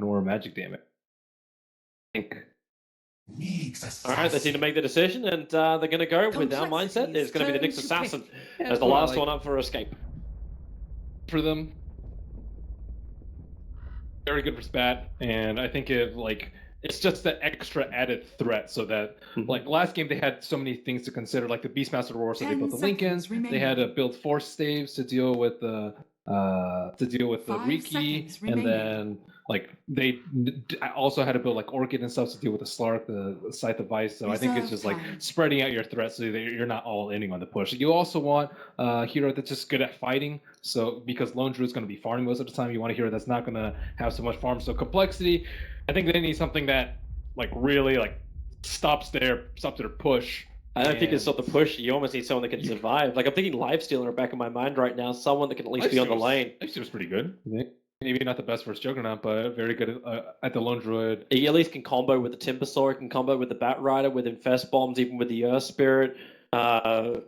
more magic damage. I think. All right, they seem to make the decision, and they're going to go with their mindset. It's going to be the Nyx Assassin as the last one up for escape. For them, very good for spat, and I think it's just that extra added threat, so that like last game they had so many things to consider, like the Beastmaster Roar, so they built the Lincolns, they had to build force staves to deal with the Riki, and then like they also had to build like Orchid and stuff to deal with the Slark, the Scythe of Ice. So I think it's just like spreading out your threats so that you're not all inning on the push. You also want a hero that's just good at fighting. So because Lone Druid is going to be farming most of the time, you want a hero that's not going to have so much farm. So complexity, I think they need something that like really like stops their push. I don't think it's not the push. You almost need someone that can survive. Like I'm thinking Lifesteal in the back of my mind right now. Someone that can at least be on the lane. Lifesteal's pretty good. Maybe not the best versus Juggernaut, but very good at the Lone Druid. He at least can combo with the Timber Sword, can combo with the Bat Rider, with Infest Bombs, even with the Earth Spirit. It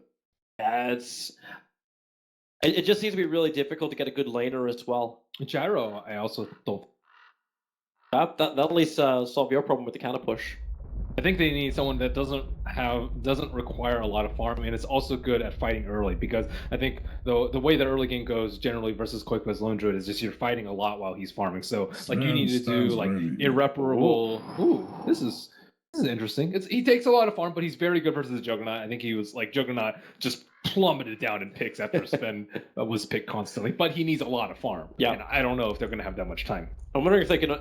just seems to be really difficult to get a good laner as well. Gyro, I also don't. That'll at least solve your problem with the counter push. I think they need someone that doesn't require a lot of farm, and it's also good at fighting early, because I think the way the early game goes generally versus Quick as Lone Druid is just you're fighting a lot while he's farming. So like you need to do like irreparable. Ooh, this is interesting. He takes a lot of farm, but he's very good versus the Juggernaut. I think he was like Juggernaut just plummeted down in picks after Sven was picked constantly, but he needs a lot of farm. Yeah, and I don't know if they're going to have that much time. I'm wondering if they can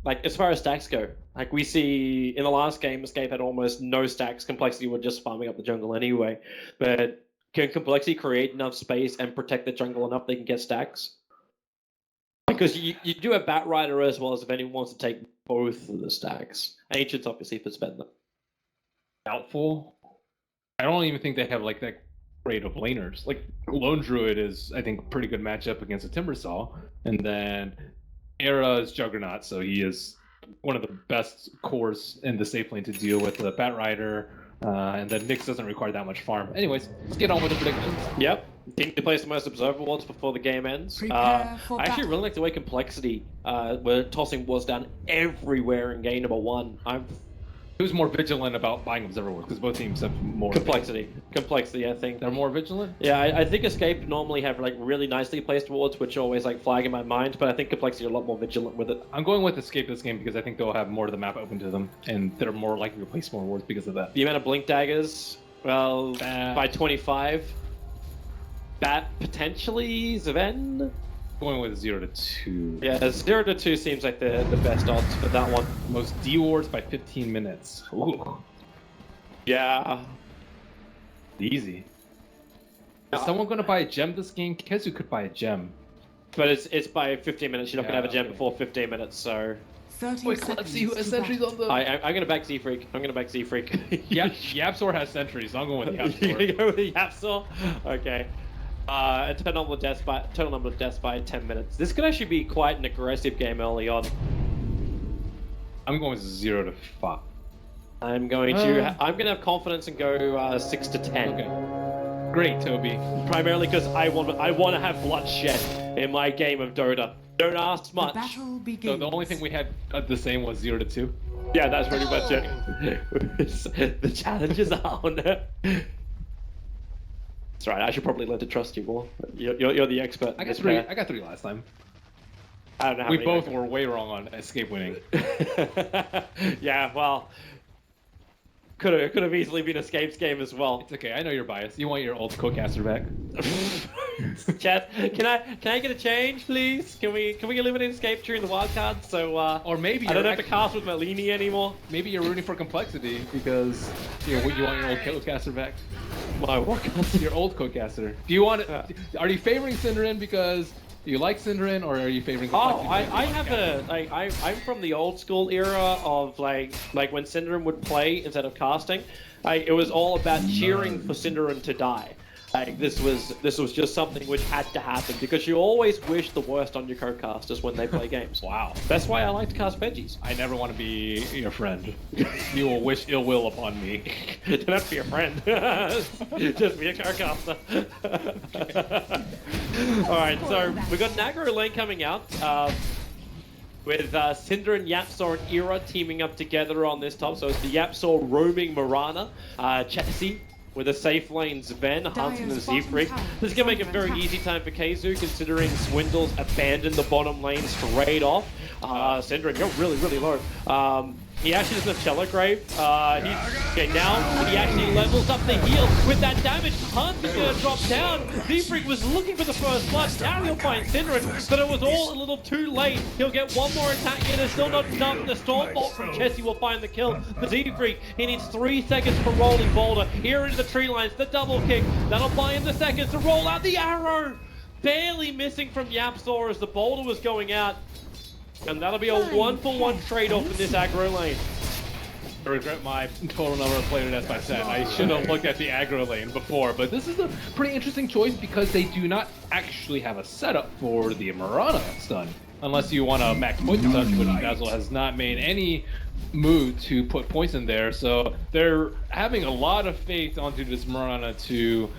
like as far as stacks go, like we see in the last game, Escape had almost no stacks. Complexity were just farming up the jungle anyway. But can Complexity create enough space and protect the jungle enough they can get stacks? Because you do have Bat Rider as well, as if anyone wants to take both of the stacks. Ancients obviously for spend them. Doubtful. I don't even think they have like that great of laners. Like Lone Druid is, I think, pretty good matchup against a Timbersaw, and then Era is Juggernaut, so he is one of the best cores in the safe lane to deal with the Bat Rider, and then Nyx doesn't require that much farm. Anyways, let's get on with the predictions. Yep. Think they place the most observer wards before the game ends. I actually really like the way Complexity we're tossing wards down everywhere in game number 1. Who's more vigilant about buying observer wards? Because both teams have more. Complexity, I think. They're more vigilant? Yeah, I think Escape normally have like really nicely placed wards, which always like flag in my mind, but I think Complexity are a lot more vigilant with it. I'm going with Escape this game because I think they'll have more of the map open to them, and they're more likely to place more wards because of that. The amount of Blink Daggers, well, by 25. Bat potentially, Zven? Going with 0 to 2. Yeah, 0 to 2 seems like the best odds for that one. Most D wards by 15 minutes. Ooh. Yeah. Easy. Is someone going to buy a gem this game? Kezu could buy a gem. But it's by 15 minutes. You're not going to have a gem before 15 minutes, so... Wait, let's see who has sentries on the... I'm going to back Z-Freak. Yeah, Yapsor has sentries, so I'm going with Yapsor. You're going to go with the Yapsor? Okay. Total number of deaths by 10 minutes. This could actually be quite an aggressive game early on. I'm going with 0 to 5. I'm going to have confidence and go 6 to 10. Okay. Great, Toby. Primarily because I want to have bloodshed in my game of Dota. Don't ask much. So the only thing we had the same was 0 to 2. Yeah, that's pretty much it. The challenges are on it. That's right. I should probably learn to trust you more. You're the expert. I got 3 last time. I don't know how we both were way wrong on Escape winning. Yeah, well, could have easily been Escape's game as well. It's okay. I know you're biased. You want your old co-caster back. Chat, can I get a change, please? Can we eliminate Escape during the wildcard? So or maybe I don't have to cast with Malini anymore. Maybe you're rooting for Complexity because you want your old co-caster back. My what? Your old co-caster. Do you want it? Are you favoring Cinderin because you like Cinderin, or are you favoring Complexity? I'm from the old school era of like when Cinderin would play instead of casting. It was all about cheering for Cinderin to die. Like this was just something which had to happen because you always wish the worst on your co-casters when they play games. Wow. That's why I like to cast veggies. I never want to be your friend. You will wish ill will upon me. Don't have to be a friend. Just be a co-caster. Alright, so we've got an aggro lane coming out. with Syndra and Yapsaw and Era teaming up together on this top. So it's the Yapsaw roaming Mirana, Chessie with a safe lane Sven, Hunter and Z-Freak. This is going to make a very easy time for Keizu, considering Swindles abandoned the bottom lane straight off. Syndra, you're really, really low. He actually doesn't have Cello Grave. Okay, now he actually levels up the heal with that damage. Hunter's gonna drop down. Z-Freak was looking for the first blood. Now he'll find Syndra, but it was all a little too late. He'll get one more attack in. It's still not enough. The Stormbolt from Chessie will find the kill. The Z-Freak, he needs 3 seconds for rolling boulder. Here into the tree lines, the double kick. That'll buy him the seconds to roll out the arrow. Barely missing from Yapsaw as the boulder was going out. And that'll be a 1-for-1 trade-off in this aggro lane. I regret my total number of player deaths by set. I should have looked at the aggro lane before, but this is a pretty interesting choice because they do not actually have a setup for the Mirana stun. Unless you want to max poison touch, which Dazzle has not made any move to put points in there. So they're having a lot of faith onto this Mirana to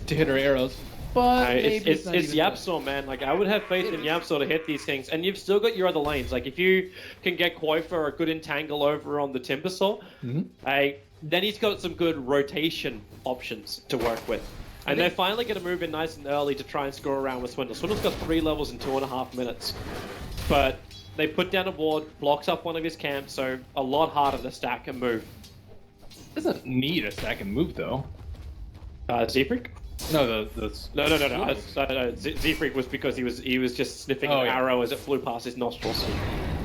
hit her arrows. But it's Yapsaw, man. Like, I would have faith in Yapsaw to hit these things. And you've still got your other lanes. Like, if you can get Koifa a good entangle over on the Timbersaw, then he's got some good rotation options to work with. And they're finally going to move in nice and early to try and score around with Swindle. Swindle's got 3 levels in 2.5 minutes. But they put down a ward, blocks up one of his camps, so a lot harder to stack and move. Doesn't need a stack and move, though. Z-Freak? No, No. Z-Freak was because he was just sniffing an arrow as it flew past his nostrils.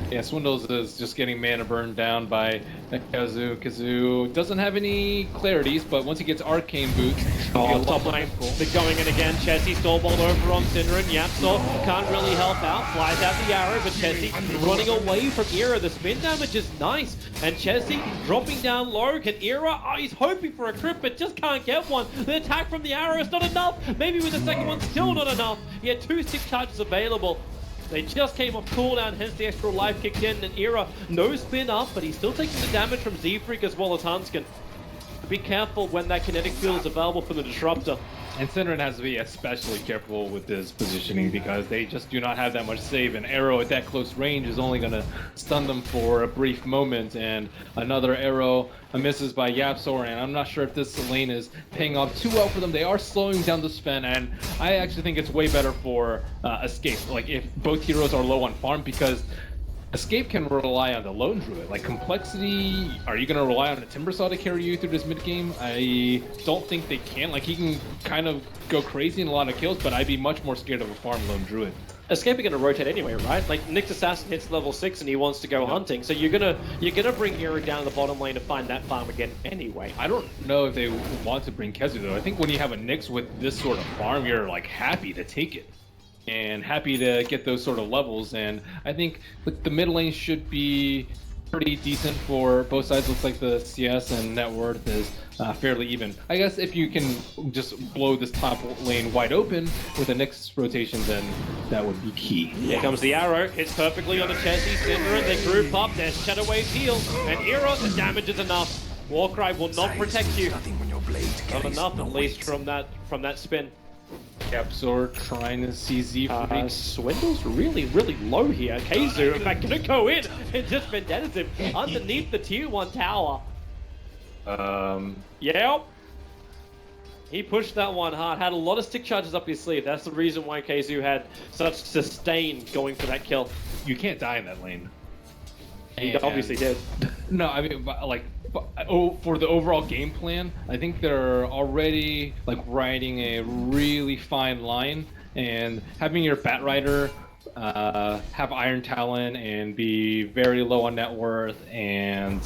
Yeah, Swindles is just getting mana burned down by Kazoo. Kazoo doesn't have any clarities, but once he gets Arcane Boots... top lane. They're going in again. Chessie Stormbolt over on Syndra and Yapsaw can't really help out. Flies out the arrow, but Chessie running away from Era. The spin damage is nice. And Chessie dropping down low. Can Era... Oh, he's hoping for a crit, but just can't get one. The attack from the arrow is not enough. Maybe with the second one, still not enough. He had 2 stick charges available. They just came off cooldown, hence the extra life kicked in, and Era no spin up, but he's still taking the damage from Z-Freak as well as Hanskin. Be careful when that kinetic field is available from the Disruptor. And Syndra has to be especially careful with this positioning because they just do not have that much save. An arrow at that close range is only going to stun them for a brief moment, and another arrow misses by Yapsaw, and I'm not sure if this lane is paying off too well for them. They are slowing down the spin, and I actually think it's way better for Escape. Like, if both heroes are low on farm, because Escape can rely on the lone druid. Like, complexity, are you going to rely on a Timbersaw to carry you through this mid game? I don't think they can. Like, he can kind of go crazy in a lot of kills, but I'd be much more scared of a farm lone druid. Escape are going to rotate anyway, right? Like, Nyx Assassin hits level 6 and he wants to go hunting, so you're gonna bring Era down the bottom lane to find that farm again anyway. I don't know if they want to bring Kezu though. I think when you have a Nyx with this sort of farm, you're like happy to take it and happy to get those sort of levels. And I think the mid lane should be pretty decent for both sides. Looks like the CS and net worth is fairly even. I guess if you can just blow this top lane wide open with a Nyx rotation, then that would be key. Here comes the arrow, hits perfectly on the Chessie, Syndra, they group up, there's Shadow Wave heal, and Era, the damage is enough. Warcry will not protect you. Not enough, at least, from that spin. Yapsaw trying to see Z-Freak. Swindle's really, really low here. Keizu, in fact, gonna go in and just vendettas him underneath the tier 1 tower. Yep. He pushed that one hard, had a lot of stick charges up his sleeve. That's the reason why Keizu had such sustain going for that kill. You can't die in that lane. He obviously did. No, I mean, like, for the overall game plan, I think they're already like riding a really fine line, and having your Bat Rider have Iron Talon and be very low on net worth and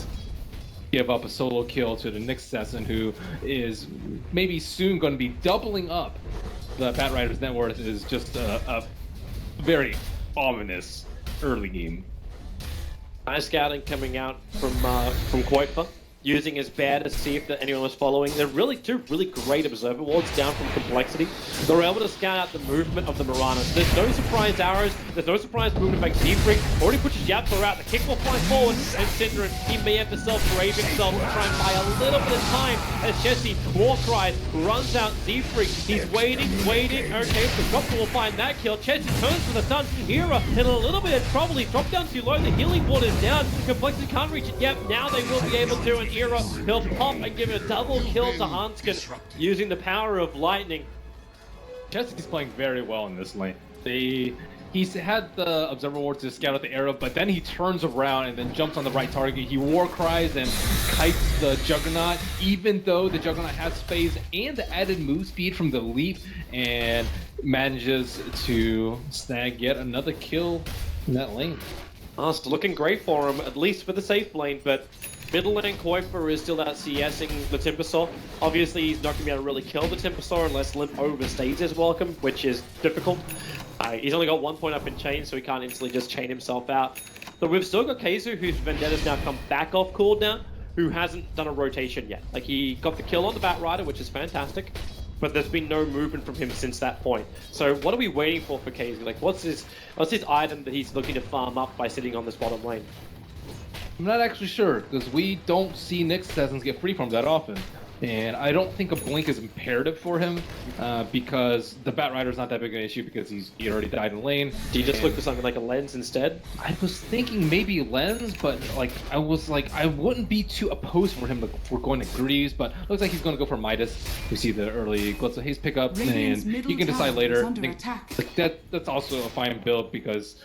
give up a solo kill to the Nyx Assassin, who is maybe soon going to be doubling up the Bat Rider's net worth, is just a very ominous early game. Nice scouting coming out from Koifa. using his bear to see if anyone was following. They're really two really great observer wards down from complexity. They were able to scout out the movement of the Mirana. So there's no surprise arrows, there's no surprise movement back. Z-Freak already pushes Yapso out, the kick will fly forward, and Syndra, he may have to self-grave himself to try and buy a little bit of time as Jesse Warcry runs out Z-Freak. He's waiting, okay, so Dropper will find that kill. Jesse turns for the stun, Era in a little bit of trouble, he dropped down too low, the healing ward is down, complexity can't reach it yet, now they will be able to, and Era, he'll pop and give a double kill to Hanskin using the power of lightning. Jesse's playing very well in this lane. He's had the Observer Ward to scout out the arrow, but then he turns around and then jumps on the right target. He war cries and kites the Juggernaut, even though the Juggernaut has phase and the added move speed from the leap, and manages to snag yet another kill in that lane. It's looking great for him, at least for the safe lane, but middle lane Kuiper is still out CSing the Timbersaw. Obviously, he's not going to be able to really kill the Timbersaw unless Limp overstays his welcome, which is difficult. He's only got 1 point up in chain, so he can't instantly just chain himself out. But we've still got Keizu, whose Vendetta's now come back off cooldown, who hasn't done a rotation yet. Like, he got the kill on the Batrider, which is fantastic, but there's been no movement from him since that point. So what are we waiting for Keizu? Like, what's his item that he's looking to farm up by sitting on this bottom lane? I'm not actually sure, because we don't see Nyx assassins get free from that often. And I don't think a blink is imperative for him, because the Batrider's not that big an issue because he already died in lane. Do you just look for something like a lens instead? I was thinking maybe lens, but I wouldn't be too opposed for him for going to Greaves, but looks like he's going to go for Midas. We see the early Glitz of Haste pickup, and you can decide later. I think that's also a fine build because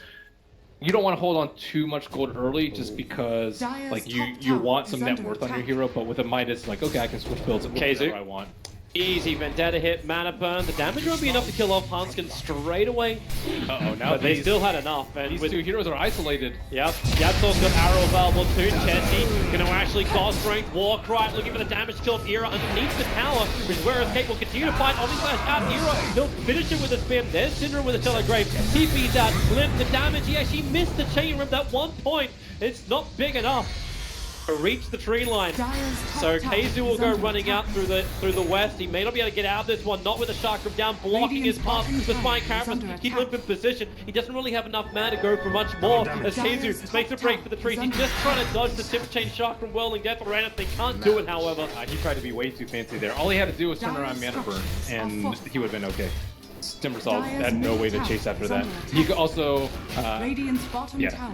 you don't want to hold on too much gold early just because you want some net worth on your hero, but with a Midas, like, okay, I can switch builds and whatever I want. Easy Vendetta hit, mana burn. The damage won't be enough to kill off Hanskin straight away. Uh-oh, now but they still had enough. And these two heroes are isolated. Yep, Yatso's got arrow available too. Chessie going to actually cause strength. Warcry looking for the damage kill of Era underneath the tower, which is where Escape will continue to fight. Omni Slash out, Era, he'll finish it with a spin. There's Syndra with a Telegrave. TP's out, Limp, the damage, he actually missed the chain room that 1 point. It's not big enough to reach the tree line. So Keizu will go running out through the west. He may not be able to get out of this one, not with a chakra down, blocking his path. Despite Carapace, keep Limp in position. He doesn't really have enough mana to go for much more as Keizu makes a break for the trees. He's just trying to dodge the tip chain shock from Whirling Death or anything. Can't do it, however. He tried to be way too fancy there. All he had to do was turn around mana burn, and he would have been okay. Timbersaw had no way to chase after that. He could also,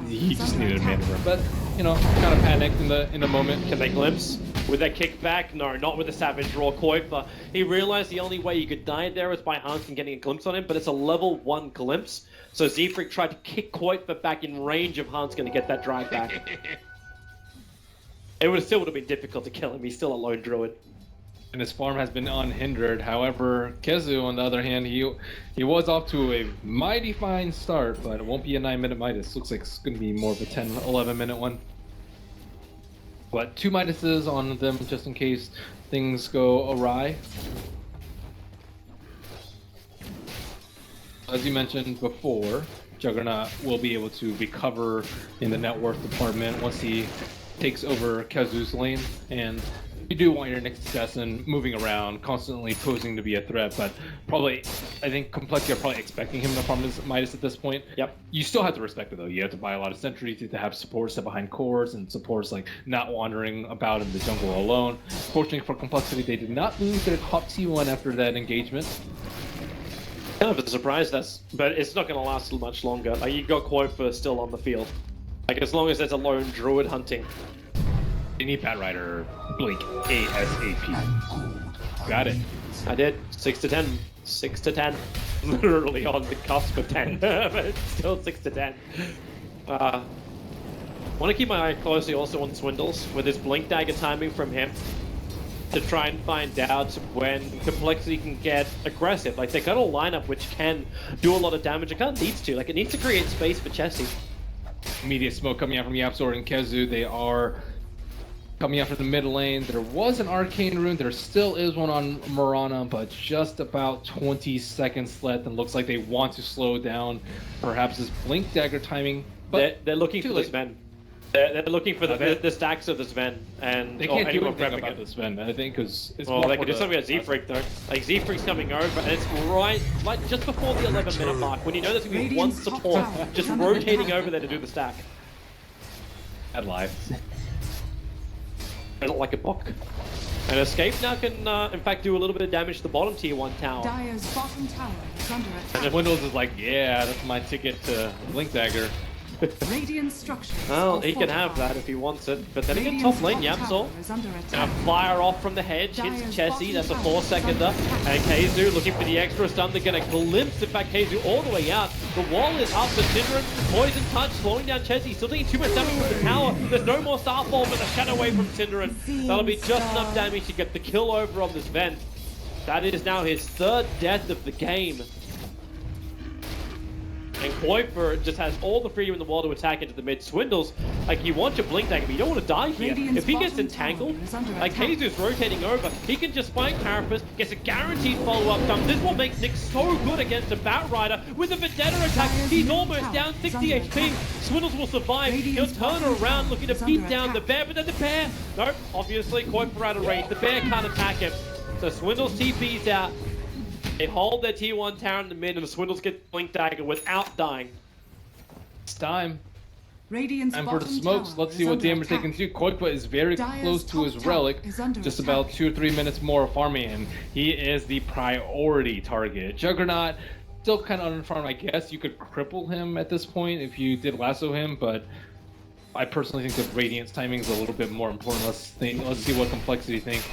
he just needed a mana burn. But, you know, kind of panicked in the moment. Can they glimpse? With that kick back? No, not with the Savage Raw Kuiper. He realized the only way he could die there was by Hanskin getting a glimpse on him, but it's a level 1 glimpse. So Z-Freak tried to kick Kuiper back in range of Hanskin to get that drag back. It still would have been difficult to kill him. He's still a lone druid. And his farm has been unhindered. However, Keizu, on the other hand, he was off to a mighty fine start, but it won't be a 9-minute Midas. Looks like it's going to be more of a 10, 11-minute one. But 2 Midases on them just in case things go awry. As you mentioned before, Juggernaut will be able to recover in the net worth department once he takes over Keizu's lane, and you do want your next assassin moving around, constantly posing to be a threat, but probably, I think Complexity are probably expecting him to farm his Midas at this point. Yep. You still have to respect it though. You have to buy a lot of sentries, you have to have supports set behind cores, and supports like not wandering about in the jungle alone. Fortunately for Complexity, they did not lose their top T1 after that engagement. Kind of a surprise, but it's not going to last much longer. Like, you got Kuiper still on the field. Like, as long as there's a lone druid hunting. You need Batrider blink ASAP. Got it. I did. 6 to 10. 6 to 10. Literally on the cusp of 10. But still 6 to 10. Want to keep my eye closely also on Swindles with his blink dagger timing from him to try and find out when Complexity can get aggressive. Like, they got a lineup which can do a lot of damage. It kind of needs to. Like, it needs to create space for Chessie. Immediate smoke coming out from Yapsor and Keizu. They are coming out from the mid lane. There was an arcane rune. There still is one on Mirana, but just about 20 seconds left, and looks like they want to slow down perhaps this blink dagger timing. But they're looking for this man. They're looking for the stacks of the Sven, and they can't do anyone anything prepping about it. the Sven. I think because it's Well, they can do something about Z-Freak though. Like Z-Freak's coming over, and it's right, like just before the 11-minute mark, when you know there's gonna be one support just rotating over there to do the stack. Bad life. I don't like a block. And Escape now can, in fact, do a little bit of damage to the bottom tier 1 tower. Dire's bottom tower is under attack. And then Windows is like, yeah, that's my ticket to Blink Dagger. Radiant structures. Well, he can have that if he wants it, but then again, top lane, Yamsol. Now fire off from the hedge, hits Chessie, that's a 4-seconder. And Keizu looking for the extra stun, they're gonna glimpse, in fact, Keizu all the way out. The wall is up, the Synderen, Poison Touch, slowing down Chessie, still taking too much damage from the tower. There's no more Starfall, but the Shadow Wave from Synderen. That'll be just enough damage to get the kill over on this Vent. That is now his 3rd death of the game. And Kuiper just has all the freedom in the world to attack into the mid. Swindles, like you want your Blink Dagger, but you don't want to die here. If he gets entangled, like Keizu's rotating over, he can just find Carapace, gets a guaranteed follow-up dump. This is what makes Nick so good against a Batrider. With a Vendetta attack, he's almost down 60 HP. Swindles will survive. He'll turn around looking to beat down the bear, but then the bear, nope, obviously Kuiper out of range. The bear can't attack him. So Swindles TP's out. They hold their tier 1 tower in the mid, and the Swindles get Blink Dagger without dying. It's time. Radiant's and for the smokes, let's see what damage they can do. Koipa is very close to his relic, just about 2 or 3 minutes more of farming, and he is the priority target. Juggernaut, still kind of unfarmed, I guess. You could cripple him at this point if you did lasso him, but I personally think that Radiant's timing is a little bit more important. Let's see what complexity think.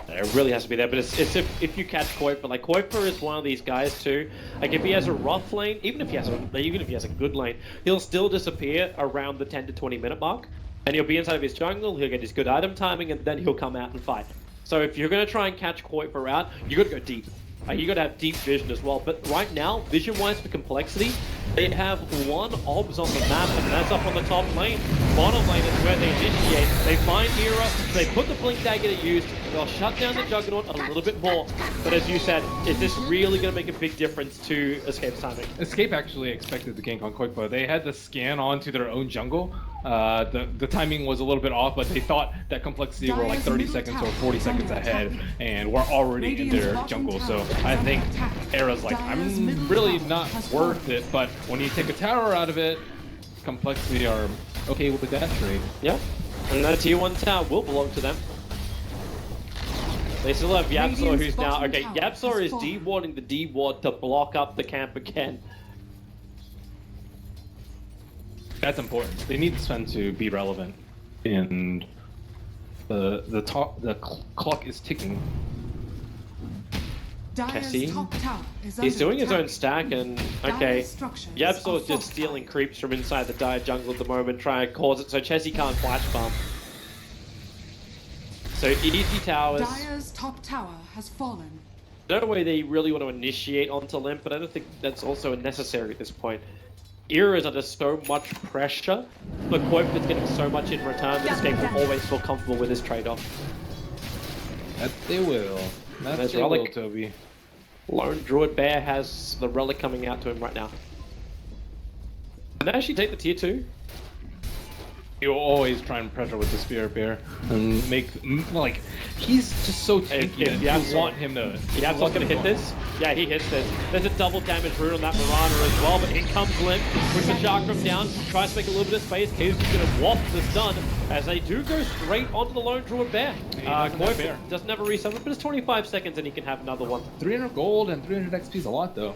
It really has to be there, but it's if you catch Kuiper, like Kuiper is one of these guys too. Like if he has a rough lane, even if he has a good lane, he'll still disappear around the 10 to 20 minute mark, and he'll be inside of his jungle. He'll get his good item timing, and then he'll come out and fight. So if you're gonna try and catch Kuiper out, you got to go deep. You got to have deep vision as well. But right now, vision-wise for complexity, they have 1 obs on the map, and that's up on the top lane. Bottom lane is where they initiate. They find Era, they put the Blink Dagger to use, they'll shut down the Juggernaut a little bit more. But as you said, is this really going to make a big difference to Escape's timing? Escape actually expected the gank on Koipa. They had to scan onto their own jungle. The timing was a little bit off, but they thought that complexity were like 30 seconds or 40 seconds ahead, and we're already in their jungle. So I think Era's like, I'm really not worth it, but when you take a tower out of it, complexity are okay with that trade. Yeah, and that tier 1 tower will belong to them. They still have Yapsor, who's now, okay, Yapsor is dewarding the D-ward to block up the camp again. That's important. They need Sven to be relevant, and the clock is ticking. Cassie, he's doing his own stack, and okay, Yapsor is just stealing creeps from inside the Dire jungle at the moment, trying to cause it so Chessie can't flash farm. So easy towers. Dire's top tower has fallen. No way they really want to initiate onto Limp, but I don't think that's also necessary at this point. Era is under so much pressure, but Kuiper's getting so much in return that Escape will always feel comfortable with his trade-off. That they will. That's they will, Toby. Lone Druid Bear has the relic coming out to him right now. Can they actually take the tier 2? He'll always try and pressure with the Spirit Bear and make, like, he's just so tanky and you want him to... Yapsor's gonna hit this? Yeah, he hits this. There's a double damage rune on that Marauder as well, but in comes Limp, puts the Chakram down, tries to make a little bit of space. Keizu's gonna waft the stun as they do go straight onto the Lone Druid Bear. Kuiper doesn't have a reset, but it's 25 seconds and he can have another one. 300 gold and 300 XP is a lot though.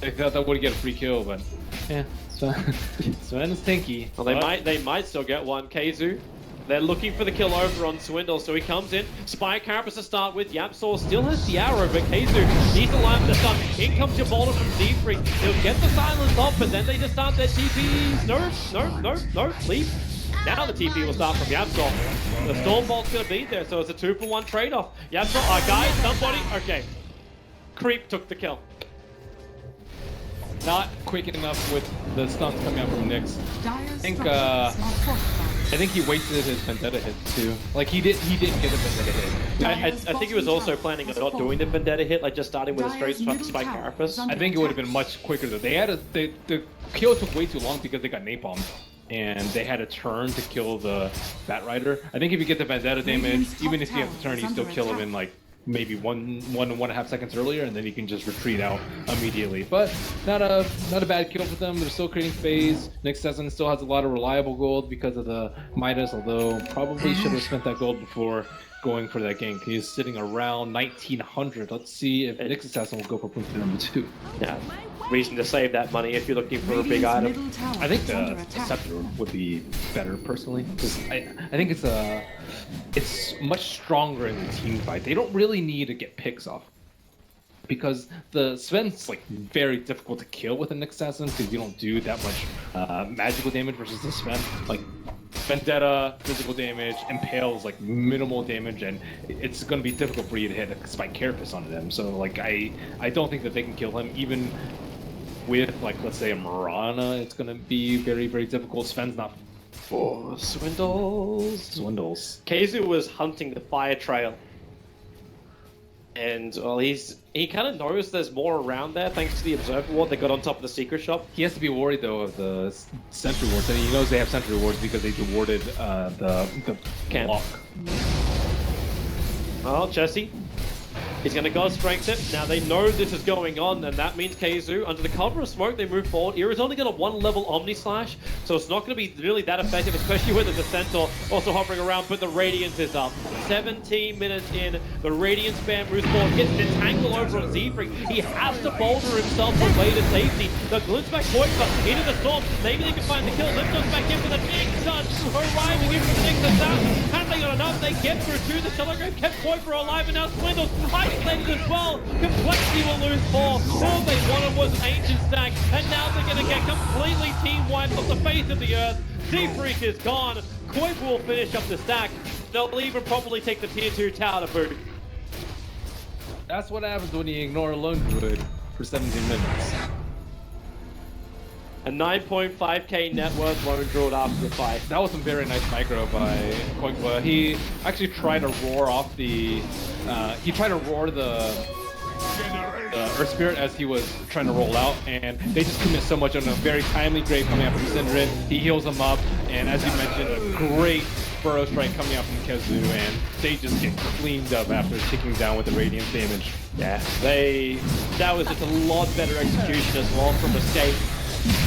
I thought that would get a free kill, but yeah, Sven is tanky. Well, they might still get one. Keizu, they're looking for the kill over on Swindle, so he comes in. Spy Carapace to start with. Yapsor still has the arrow, but Keizu needs to line the stun. In comes your boulder from Z-Freak. He'll get the silence off, but then they just start their TPs. No, leave. Now the TP will start from Yapsor. The Stormbolt's gonna be there, so it's a 2-for-1 trade-off. Yapsor, guys, somebody, okay. Creep took the kill. Not quick enough with the stuns coming out from Nyx. I think he wasted his Vendetta hit too. Like he didn't get a Vendetta hit. I think he was also planning on not doing the Vendetta hit, like just starting with a straight Spike Carapace. I think it would have been much quicker though. The kill took way too long because they got napalmed. and they had a turn to kill the Batrider. I think if you get the Vendetta damage, even if you have the turn, you still kill him in like maybe one and a half seconds earlier, and then you can just retreat out immediately. But not a bad kill for them. They're still creating phase. Nick Sesson still has a lot of reliable gold because of the Midas, although probably should have spent that gold before going for that gank. He's sitting around 1900. Let's see if Nick Sesson will go for point number 2. Yeah, reason to save that money if you're looking for a big item. I think the Scepter would be better personally, because I think it's much stronger in the team fight. They don't really need to get picks off, because the Sven's like very difficult to kill with an assassin because you don't do that much magical damage versus the Sven. Like Vendetta, physical damage, Impale is like minimal damage, and it's going to be difficult for you to hit a Spike Carapace onto them. So like I don't think that they can kill him even with like let's say a Mirana. It's going to be very, very difficult. Sven's not. Oh, Swindles. Keizu was hunting the fire trail. And well, he kind of knows there's more around there thanks to the Observer Ward they got on top of the secret shop. He has to be worried though of the sentry wards, and he knows they have sentry wards because they rewarded the camp. Block. Well, Jesse, he's going to go strength it. Now they know this is going on, and that means Keizu, under the cover of smoke, they move forward. Ira's only got a 1-level Omni Slash, so it's not going to be really that effective, especially with the Centaur also hovering around, but the Radiance is up. 17 minutes in, the Radiance band moves forward, gets an entangle over on Zefree. He has to boulder himself away to safety. The glimpse back Koifa into the storm. Maybe they can find the kill. Lift goes back in for the big touch, arriving in for 6 assassin. Have they got enough? They get through to the Telegraph, kept Koifa alive, and now Swindles isolated as well. Complexity will lose 4. All they wanted was an ancient stack, and now they're going to get completely team wiped off the face of the earth. Z-Freak is gone. Koifa will finish up the stack. They'll even probably take the tier 2 tower to boot. That's what happens when you ignore a lone druid for 17 minutes. A 9.5k net worth lone druid after the fight. That was some very nice micro by Koifa. He actually tried to roar off the... he tried to roar the Earth Spirit as he was trying to roll out, and they just commit so much on a very timely grave coming out from Synderen. He heals them up, and as you mentioned, a great Burrow Strike coming out from Keizu, and they just get cleaned up after ticking down with the Radiant damage. Yeah, that was just a lot better execution as well from Escape.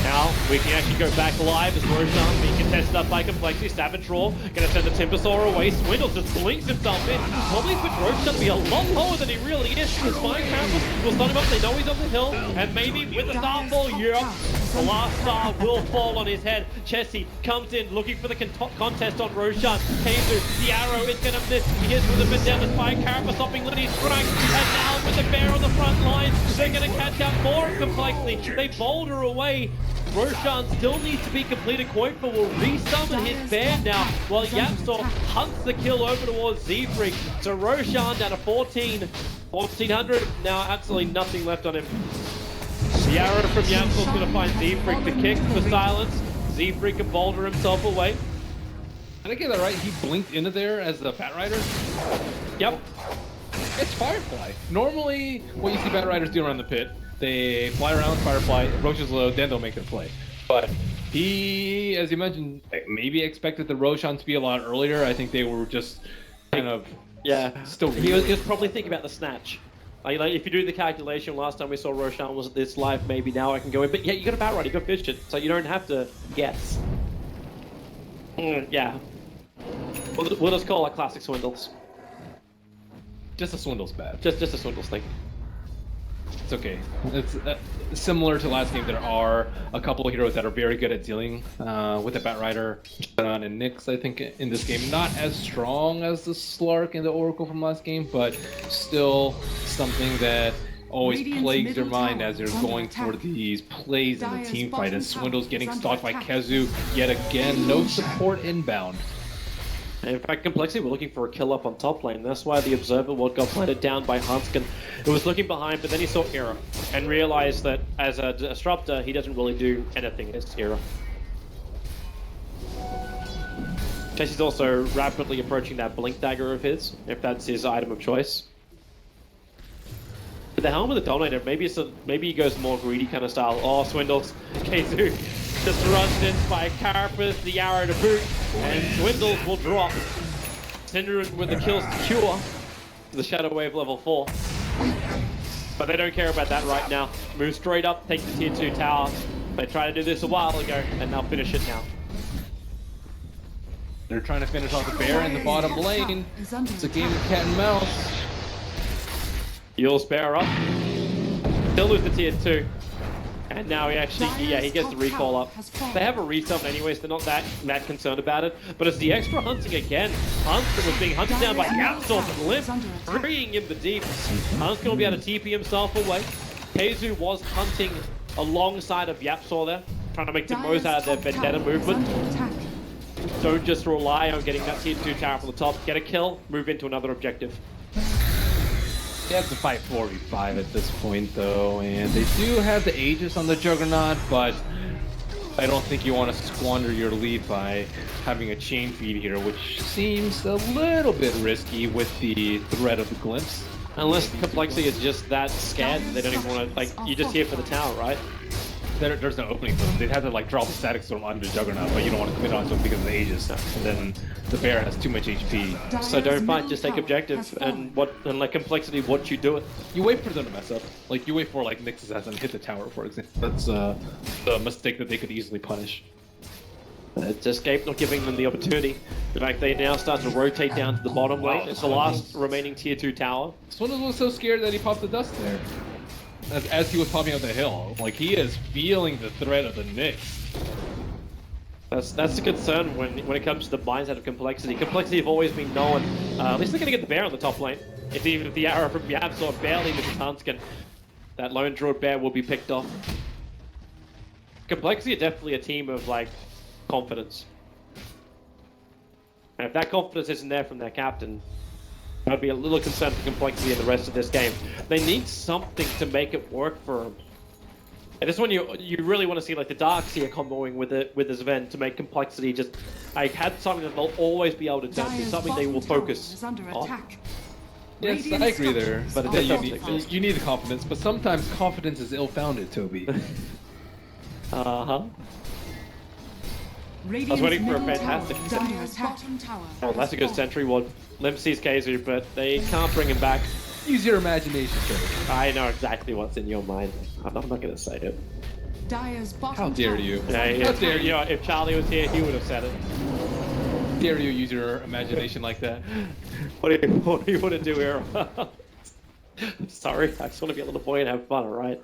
Now, we can actually go back live as Roshan being contested up by compLexity. Savage Roar, gonna send the Timbersaur away. Swindles just blinks himself in. Probably expect Roshan to be a lot lower than he really is. His fire campus will stun him up, they know he's on the hill, and maybe with the Starfall, the last star will fall on his head. Chessie comes in looking for the contest on Roshan. Keizu, the arrow is gonna miss. He hits with a bit down the fire campus, stopping Liddy's strike, and now with the bear on the front line, they're gonna catch out more of compLexity. They boulder away. Roshan still needs to be completed. Koifa will resummon his bear now, while Yapstor hunts the kill over towards Z-Freak. So Roshan down to 1400, now absolutely nothing left on him. The arrow from Yapstor's going to find Z-Freak to kick for silence. Z-Freak can boulder himself away. Did I get that right? He blinked into there as the Batrider? Yep. It's Firefly. Normally, what you see Batriders do around the pit, they fly around Firefly, Roche is low, then they'll make their play. But he, as you mentioned, maybe expected the Roshan to be a lot earlier. I think they were just kind of still. He was probably thinking about the snatch. Like if you do the calculation, last time we saw Roshan was at this live, maybe now I can go in. But yeah, you got a Batrider, you got Vision, so you don't have to guess. Yeah. We'll just call it classic Swindles. Just a Swindle's bad. Just a Swindles thing. It's okay. It's similar to last game. There are a couple of heroes that are very good at dealing with the Batrider, John and Nyx. I think in this game, not as strong as the Slark and the Oracle from last game, but still something that always plagues your mind as you're going for these plays in the team fight. And Swindle's getting stalked by Keizu yet again. No support inbound. In fact, compLexity were looking for a kill up on top lane. That's why the Observer Ward got planted down by Hanskin, who was looking behind, but then he saw Ira and realized that as a disruptor, he doesn't really do anything against Ira. Jesse's also rapidly approaching that Blink Dagger of his, if that's his item of choice. But the Helm of the Dominator, maybe he goes more greedy kind of style. Oh, Swindles, Keizu Just runs in by Carapace, the arrow to boot, and Dwindles will drop. Syndrome with the kill secure. The Shadow Wave level 4. But they don't care about that right now. Move straight up, take the tier 2 tower. They tried to do this a while ago, and they'll finish it now. They're trying to finish off the bear in the bottom lane. It's a game of cat and mouse. Yule's bear up. He'll lose the tier 2. And now he actually, he gets the recall up. They have a resummon anyways, they're not that concerned about it. But it's the extra hunting again. Hunt was being hunted down by Yapsor and Limp, freeing him the deep. Hunt's going to be able to TP himself away. Keizu was hunting alongside of Yapsor there, trying to make the most out of their Vendetta movement. Don't just rely on getting that tier 2 tower from the top. Get a kill, move into another objective. They have to fight 4v5 at this point, though, and they do have the Aegis on the Juggernaut, but I don't think you want to squander your lead by having a chain feed here, which seems a little bit risky with the threat of the glimpse. Unless the complexity is just that scared, they don't even want to, like, you're just here for the tower, right? There's no opening for them. They'd have to like drop a static storm onto Juggernaut, but you don't want to commit onto him because of the Aegis. And then the bear has too much HP. So don't fight, just take objective. And like complexity, what you do it. You wait for them to mess up. Like you wait for like Nyx Assassin hit the tower, for example. That's a mistake that they could easily punish. It's Escape not giving them the opportunity. In fact, they now start to rotate down to the bottom lane. It's the last remaining tier 2 tower. Swindles was so scared that he popped the dust there. As he was popping up the hill, like he is feeling the threat of the Nyx. That's the concern when it comes to the mindset of complexity. Complexity have always been known. At least they're gonna get the bear on the top lane. Even if the arrow from Yabsor barely misses Hanskin, that lone druid bear will be picked off. Complexity are definitely a team of like confidence. And if that confidence isn't there from their captain, I'd be a little concerned for complexity in the rest of this game. They need something to make it work for them. And this one you really want to see like the Darkseer comboing with this event to make complexity just like had something that they'll always be able to turn to, something they will focus on. Yes, I agree there, but you need the confidence, but sometimes confidence is ill-founded, Toby. Uh-huh. I was waiting for a fantastic Oh, that's a good sentry ward. Limp sees Keizu, but they can't bring him back. Use your imagination, Toby. I know exactly what's in your mind. I'm not going to say it. How dare you? Yeah, How dare you? If Charlie was here, he would have said it. Dare you use your imagination like that? What do you want to do here? Sorry, I just want to be a little boy and have fun, alright?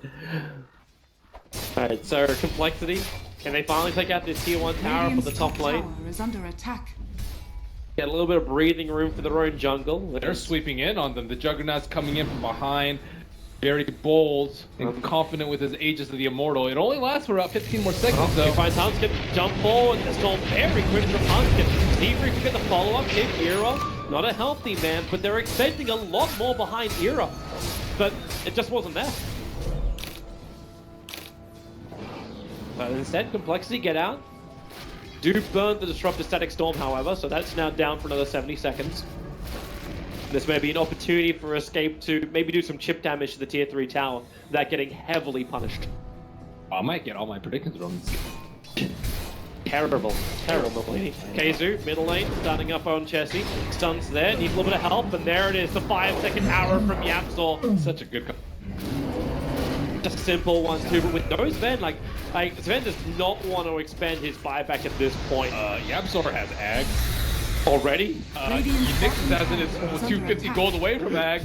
Alright, so complexity. Can they finally take out this tier 1 tower from the top lane? Is under attack. Get a little bit of breathing room for their own jungle. They're sweeping in on them. The Juggernaut's coming in from behind. Very bold and confident with his Aegis of the Immortal. It only lasts for about 15 more seconds, though. He finds Hanskin jump forward. It's all very quick from Hanskin. Steve can get the follow-up. Hit Era. Not a healthy man, but they're expecting a lot more behind Era. But it just wasn't there. But instead, complexity get out. Do burn the Disruptive Static Storm, however, so that's now down for another 70 seconds. This may be an opportunity for Escape to maybe do some chip damage to the tier 3 tower without getting heavily punished. I might get all my predictions wrong. Terrible. Keizu, middle lane, starting up on Chessie. Stuns there, needs a little bit of help, and there it is, the 5-second arrow from Yapsor. Such a good... Just simple ones too, but with no Sven, like Sven does not want to expand his buyback at this point. Yapsor has Ags. Already? Nyx Assassin is almost 250 gold away from Ags.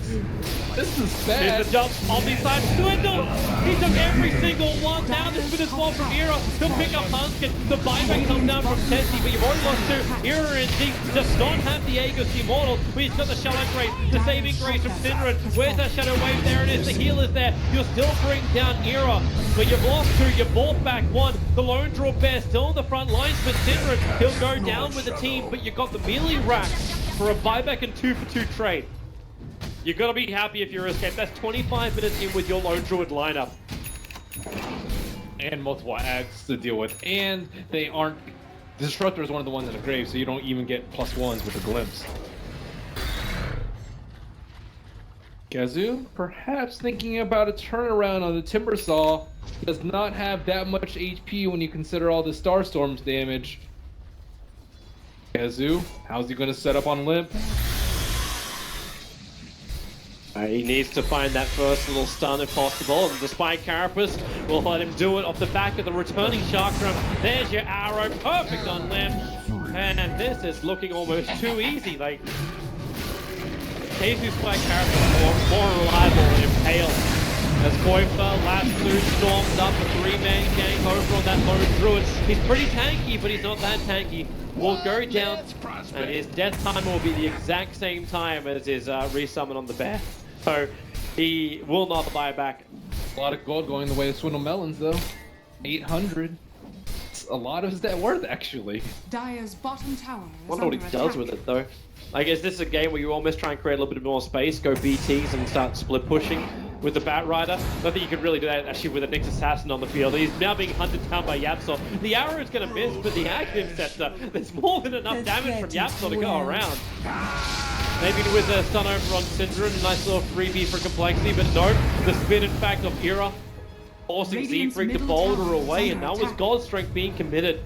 This is bad. Here's the jump on the side. Dwindle! He took every single one. Now there's been a small from Era. He'll pick up Hanskin. The buyback comes down from Tessie, but you've already lost 2. Era and Zeke does not have the Aegis Immortal, but he's got the Shadow Grace, the saving grace from Syndrome. Where's that Shadow Wave? There it is. The heal is there. You'll still bring down Era, but you've lost 2. You bought back 1. The Lone Draw Bear still on the front lines for Syndrome. He'll go down with the team, but you got the melee rack for a buyback and 2-for-2 trade. You gotta be happy if you're Escape. That's 25 minutes in with your Lone Druid lineup. And multiple Ags to deal with. And they aren't... The Disruptor is one of the ones in the grave, so you don't even get +1s with the Glimpse. Kazu, perhaps thinking about a turnaround on the Timber Saw, does not have that much HP when you consider all the Starstorm's damage. Kazu, how's he going to set up on Limp? He needs to find that first little stun if possible, and despite Carapace will let him do it off the back of the returning Chakram. There's your arrow, perfect on Limb, and this is looking almost too easy. Like, Kazu's Spike Carapace more reliable than Impale. As Koifa, Lasso, storms up a 3-man gang over on that lone druid. He's pretty tanky, but he's not that tanky. Will go down, and his death time will be the exact same time as his resummon on the bear. So he will not buy back. A lot of gold going the way of Swindle Melons, though. 800. It's a lot of his net worth, actually. Dire's bottom tower I is wonder what he under does attack. with it, though. Like, is this a game where you almost try and create a little bit more space, go BTs and start split pushing with the Bat Rider? Not that you could really do that actually with a Nyx Assassin on the field. He's now being hunted down by Yapsor. The arrow is going to miss, but the Active Scepter, there's more than enough damage from Yapsor to go around. Maybe with a stun over on Syndra, a nice little freebie for complexity, but no, the spin in fact of Era, forcing Radiant's Z-Freak to middle boulder tower is away, and under that was attack. God's Strength being committed.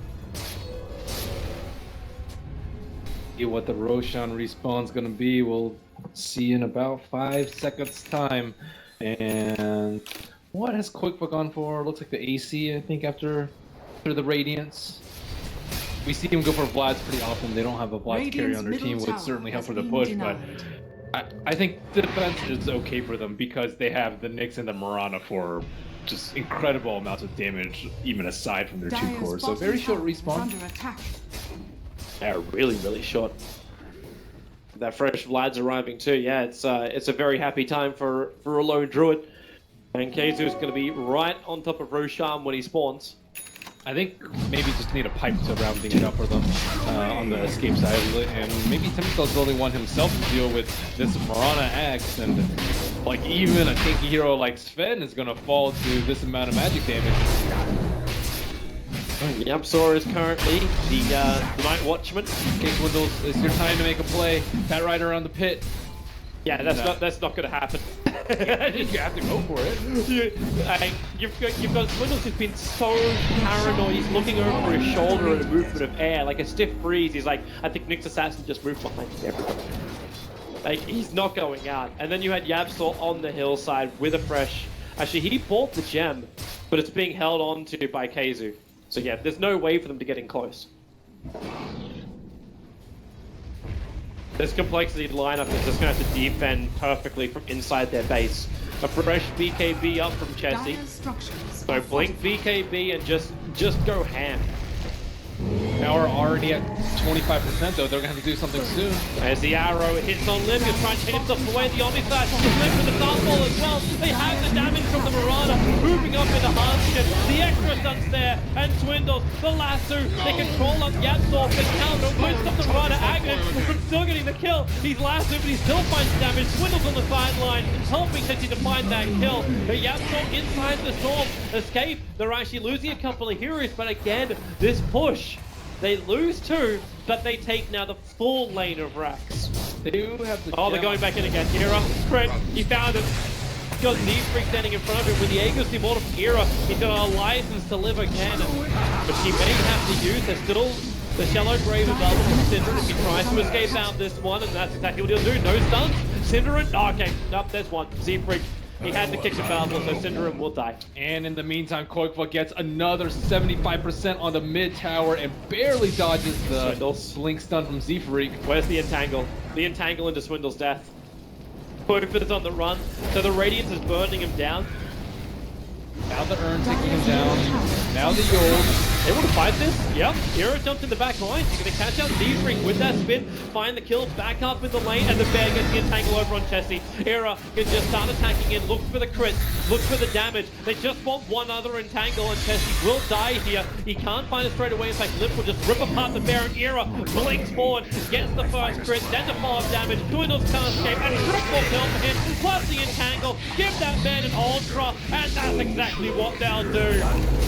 See what the Roshan respawn's gonna be. We'll see in about 5 seconds time. And what has Quickbook gone for? Looks like the AC, I think, after the Radiance. We see him go for Vlads pretty often. They don't have a Vlad carry on their team, would certainly help for the push, but I think the defense is okay for them because they have the Nyx and the Mirana for just incredible amounts of damage, even aside from their two Dire's cores. So bottom very short tower is respawn. under attack. Yeah, really, really short. That fresh Vlad's arriving too. Yeah, it's a very happy time for a lone druid. And Kazu is going to be right on top of Roshan when he spawns. I think maybe just need a pipe to round things up for them on the escape side of it, and maybe Timbersaul's the only one himself to deal with this Mirana Axe, and like even a tanky hero like Sven is gonna fall to this amount of magic damage. Yapsor is currently the Night Watchman. Okay, Swindles, it's your time to make a play. Bat Rider on the pit. Yeah, that's not going to happen. You have to go for it. You've got Swindles who's been so paranoid. He's looking over his shoulder at a movement of air, like a stiff breeze. He's like, I think Nyx Assassin just moved behind everybody. Like, he's not going out. And then you had Yapsor on the hillside with a fresh. Actually, he bought the gem, but it's being held on to by Kazu. So yeah, there's no way for them to get in close. This complexity lineup is just going to have to defend perfectly from inside their base. A fresh BKB up from Chessie. Dire's structures So are blink BKB and just go ham. Now we're already at 25% though. They're gonna have to do something soon. As the arrow hits on Limb, he's trying to take himself away. The Omni side, Limb with the Starfall as well. They have the damage from the Mirana, moving up into Harskin. The extra stun's there, and Swindles, the lasso. They control on Yapsor, the counter, wins up the Mirana Agnes, but still getting the kill. He's lasso, but he still finds damage. Swindles on the sideline, helping Chessie to find that kill. But Yapsor inside the storm, escape. They're actually losing a couple of heroes, but again, this push. They lose two, but they take now the full lane of Rax. They do have the Oh, they're going back in again. Era, Crit, he found it. He's got Z-Freak standing in front of him with the Aegis Immortal from Era. He's got a license to live again. But he may have to use, there's still the Shallow Grave available from Syndra if he tries to escape out this one, and that's exactly what he'll do. No stuns. Syndra, oh, okay, nope, there's one. Z-Freak. He had the kicks available, so Syndra will die. And in the meantime, Koikva gets another 75% on the mid tower and barely dodges the Swindles. blink stun from Z-Freak. Where's the entangle? The entangle into Swindle's death. Koikva's on the run, so the Radiance is burning him down. Now the Urn taking him down. Now the Yold. They want to fight this? Yep. Hero jumped in the back line. He's going to catch out Z-Freak with that spin, find the kill, back up in the lane, and the bear gets the entangle over on Chessie. Era can just start attacking in, look for the crits, look for the damage. They just want one other entangle, and Chessie will die here. He can't find it straight away. In fact, Lip will just rip apart the bear, and Era blinks forward, gets the first crit, then the follow-up damage, Dwindles can't escape, and triple kill for him, plus the entangle. Give that man an ultra, and that's exactly what they'll do.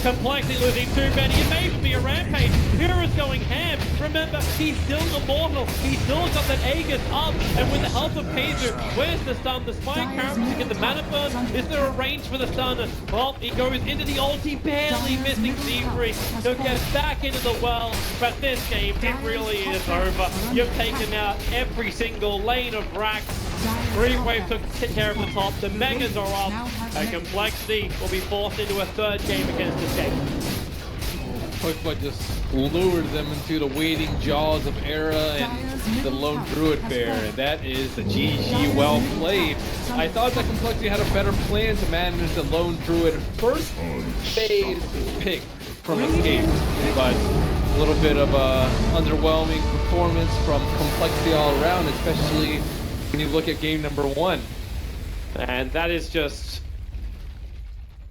Complexity losing too many. It may even be a rampage. Hero's going ham. remember, he's still immortal. He's still got that Aegis up, and with the help of Kaiser, where's the stun? The spine character to get the mana burn. Is there a range for the stun? Well, he goes into the ulti, barely missing C3. He'll get back into the well, but this game, it really is over. You've taken out every single lane of racks. Wave took care of the top. The Megas are up, and compLexity will be forced into a third game against Escape. Quickfoot just lured them into the waiting jaws of Era and the lone druid bear, and that is the GG well played. I thought that compLexity had a better plan to manage the lone druid first phase pick from Escape, but a little bit of a underwhelming performance from compLexity all around, especially when you look at game number 1. And that is just...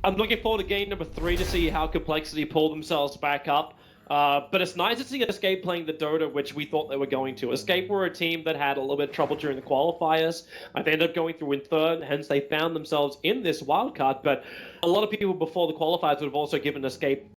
I'm looking forward to game number 3 to see how compLexity pull themselves back up. But it's nice to see Escape playing the Dota, which we thought they were going to. Escape were a team that had a little bit of trouble during the qualifiers. They ended up going through in third, hence they found themselves in this wildcard. But a lot of people before the qualifiers would have also given Escape